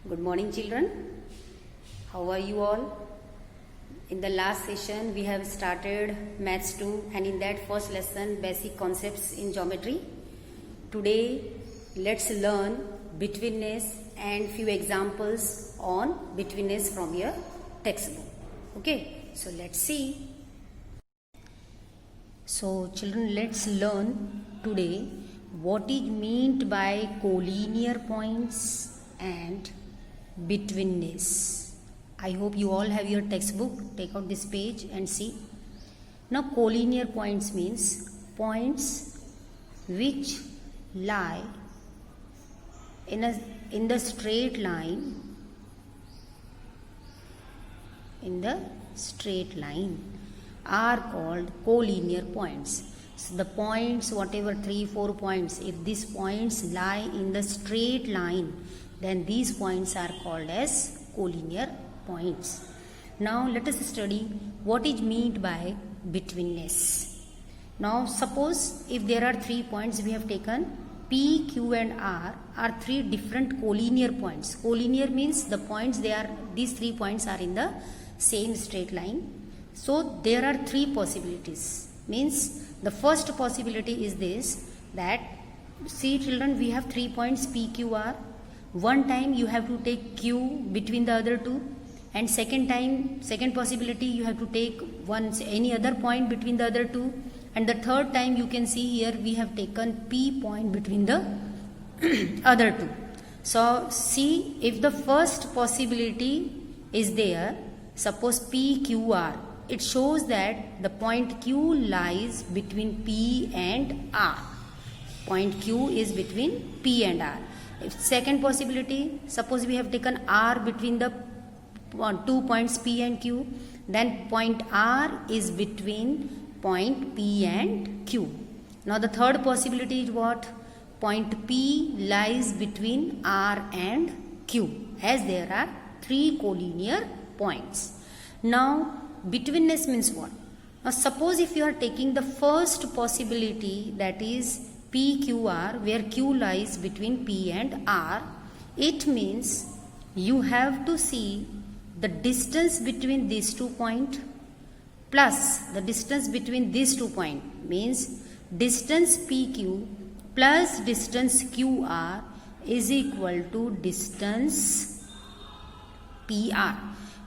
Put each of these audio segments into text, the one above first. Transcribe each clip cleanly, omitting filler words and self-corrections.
Good morning, children. How are you all? In the last session, we have started Maths 2 and in that first lesson, basic concepts in geometry. Today, let's learn betweenness and few examples on betweenness from your textbook. Okay, so let's see. So children, let's learn today what is meant by collinear points and betweenness. I hope you all have your textbook. Take out this page and see. Now collinear points means points which lie in the straight line are called collinear points. So the points, whatever 3-4 points, if these points lie in the straight line, then these points are called as collinear points. Now let us study what is meant by betweenness. Now suppose if there are 3 points we have taken, P, Q and R are 3 different collinear points. Collinear means the points these 3 points are in the same straight line. So there are 3 possibilities. Means the first possibility is this, that see children, we have 3 points P, Q, R. One time you have to take Q between the other two, and second possibility you have to take any other point between the other two, and the third time you can see here we have taken P point between the other two. So see, if the first possibility is there, suppose P, Q, R, it shows that the point Q lies between P and R. Point Q is between P and R. If second possibility, suppose we have taken R between the 2 points P and Q, then point R is between point P and Q. Now the third possibility is what? Point P lies between R and Q, as there are 3 collinear points. Now betweenness means what? Now suppose if you are taking the first possibility, that is PQR, where Q lies between P and R, it means you have to see the distance between these 2 points plus the distance between these 2 points, means distance PQ plus distance QR is equal to distance PR.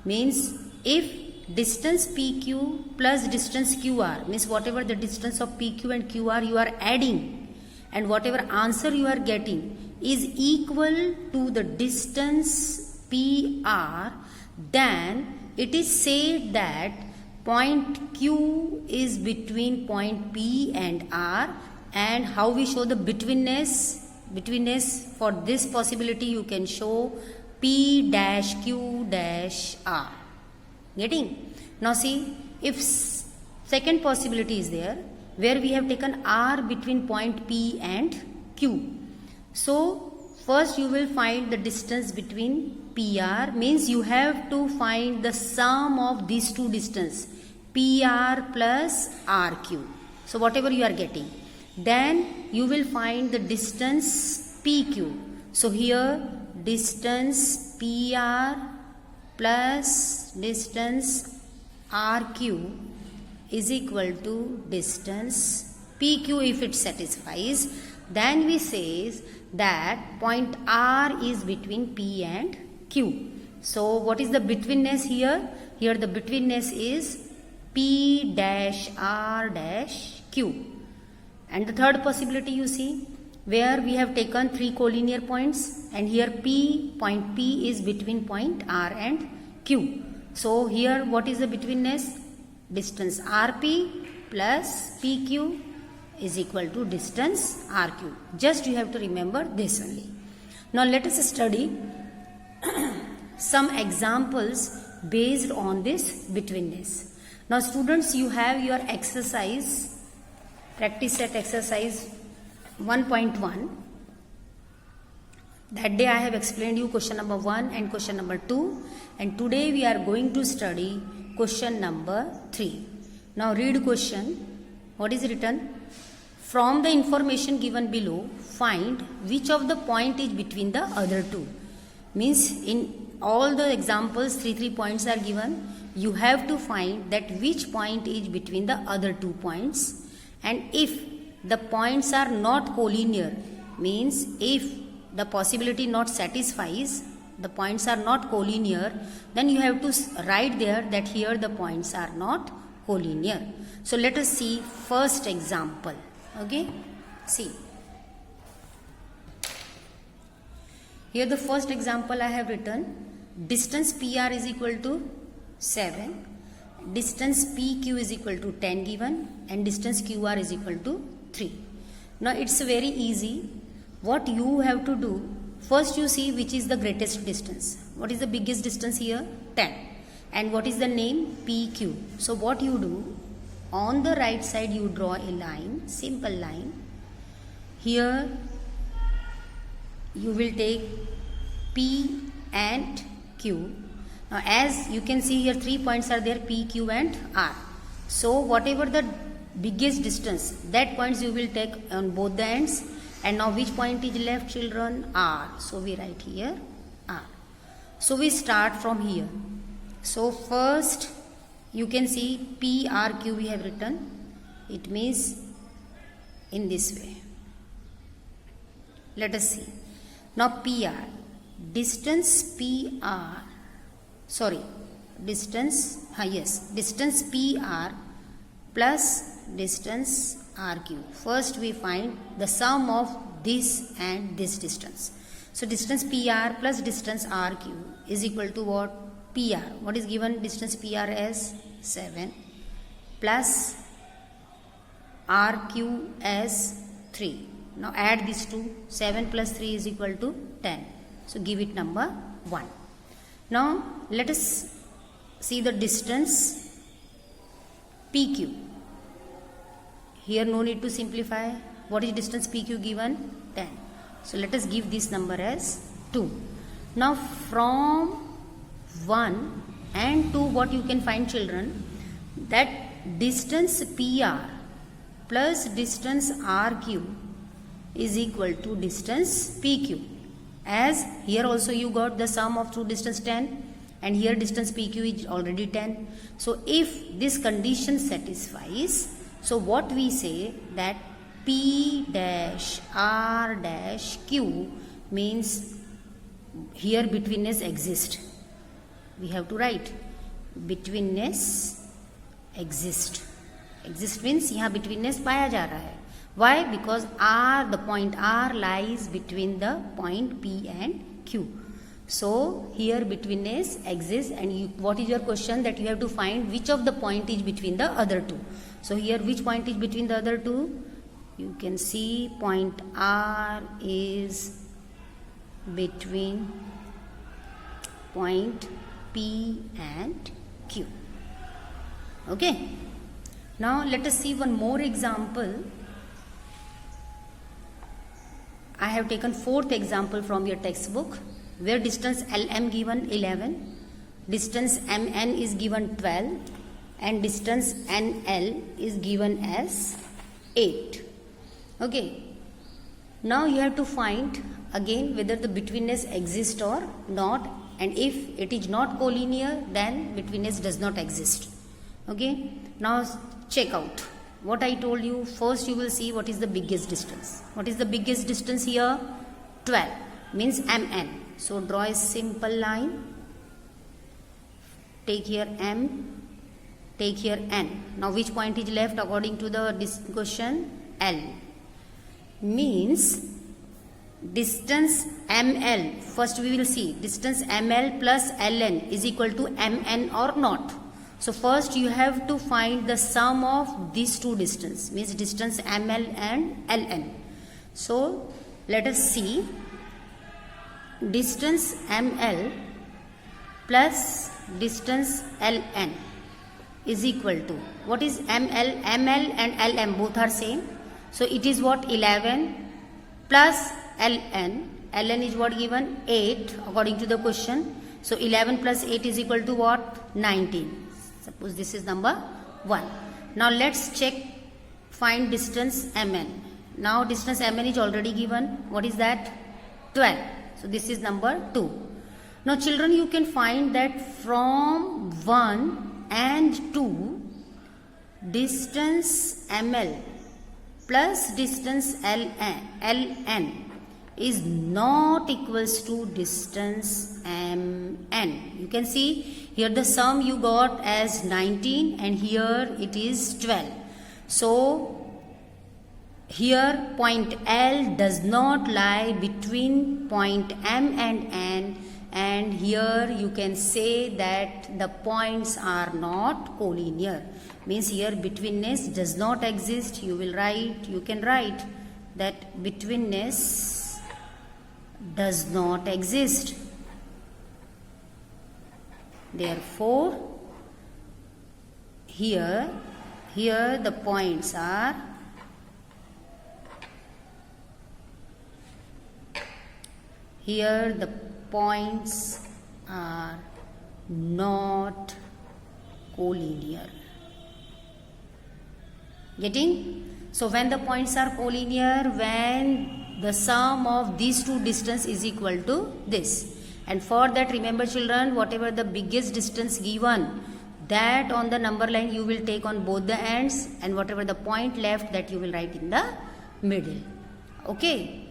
Means if distance PQ plus distance QR, means whatever the distance of PQ and QR you are adding, and whatever answer you are getting is equal to the distance PR, then it is said that point Q is between point P and R. And how we show the betweenness? Betweenness for this possibility you can show P dash Q dash R. Getting? Now see, if second possibility is there, where we have taken R between point P and Q. So first you will find the distance between PR, means you have to find the sum of these 2 distance, PR plus RQ. So whatever you are getting, then you will find the distance PQ. So here distance PR plus distance RQ is equal to distance PQ. If it satisfies, then we say that point R is between P and Q. So what is the betweenness here? Here the betweenness is P dash R dash Q. And the third possibility you see, where we have taken 3 collinear points, and here point P is between point R and Q. So here what is the betweenness? Distance RP plus PQ is equal to distance RQ. Just you have to remember this only. Now let us study some examples based on this betweenness. Now students, you have your exercise, practice set exercise 1.1. That day I have explained you question number 1 and question number 2, and today we are going to study question number 3. Now read question. What is written? From the information given below, find which of the point is between the other two. means in all the examples 3 points are given. You have to find that which point is between the other 2 points, and if the points are not collinear, means if the possibility not satisfies, the points are not collinear, then you have to write there that here the points are not collinear. So let us see first example. Okay, see here the first example I have written, distance PR is equal to 7, distance PQ is equal to 10 given, and distance QR is equal to 3. Now it's very easy. What you have to do, first you see which is the greatest distance. What is the biggest distance here? 10. And what is the name? PQ. So what you do, on the right side you draw a line, simple line. Here you will take P and Q. Now as you can see here 3 points are there, P, Q and R. So whatever the biggest distance, that points you will take on both the ends. And now which point is left, children? R. So we write here R. So we start from here. So first you can see PRQ we have written. It means in this way. Let us see. Now PR, distance PR, distance PR plus distance RQ. First we find the sum of this and this distance. So distance PR plus distance RQ is equal to what? PR. What is given? Distance PR as 7 plus RQ as 3. Now add these two. 7 plus 3 is equal to 10. So give it number 1. Now let us see the distance PQ. Here no need to simplify. What is distance PQ given? 10. So let us give this number as 2. Now from 1 and 2 what you can find, children, that distance PR plus distance RQ is equal to distance PQ. As here also you got the sum of two distance 10, and here distance PQ is already 10. So if this condition satisfies, so what we say that P dash R dash Q means here betweenness exists. We have to write betweenness exist. Exist means यहाँ betweenness पाया जा रहा है. Why? Because R, the point R lies between the point P and Q. So here betweenness exists, and what is your question? That you have to find which of the point is between the other two. So here which point is between the other two? You can see point R is between point P and Q. Okay. Now let us see one more example. I have taken fourth example from your textbook, where distance LM given 11, distance MN is given 12, and distance NL is given as 8. Okay. Now you have to find again whether the betweenness exists or not, and if it is not collinear, then betweenness does not exist. Okay. Now check out what I told you. First you will see what is the biggest distance. What is the biggest distance here? 12 means MN. So draw a simple line. Take here M, take here N. Now which point is left according to the question? L. Means distance ML. First we will see distance ML plus LN is equal to MN or not. So first you have to find the sum of these two distance, means distance ML and LN. So let us see distance ML plus distance LN is equal to, what is ML? ML and LM both are same. So it is what? 11 plus LN. LN is what given? 8 according to the question. So 11 plus 8 is equal to what? 19. Suppose this is number 1. Now let's check, find distance MN. Now distance MN is already given. What is that? 12. So this is number 2. Now children, you can find that from 1 and 2, distance ml plus distance ln is not equals to distance mn. You can see here the sum you got as 19 and here it is 12. So here point L does not lie between point M and N, and here you can say that the points are not collinear. Means here betweenness does not exist. You can write that betweenness does not exist. Therefore here the points are not collinear. Getting? So when the points are collinear, when the sum of these two distance is equal to this. And for that, remember children, whatever the biggest distance given, that on the number line you will take on both the ends, and whatever the point left, that you will write in the middle. Okay.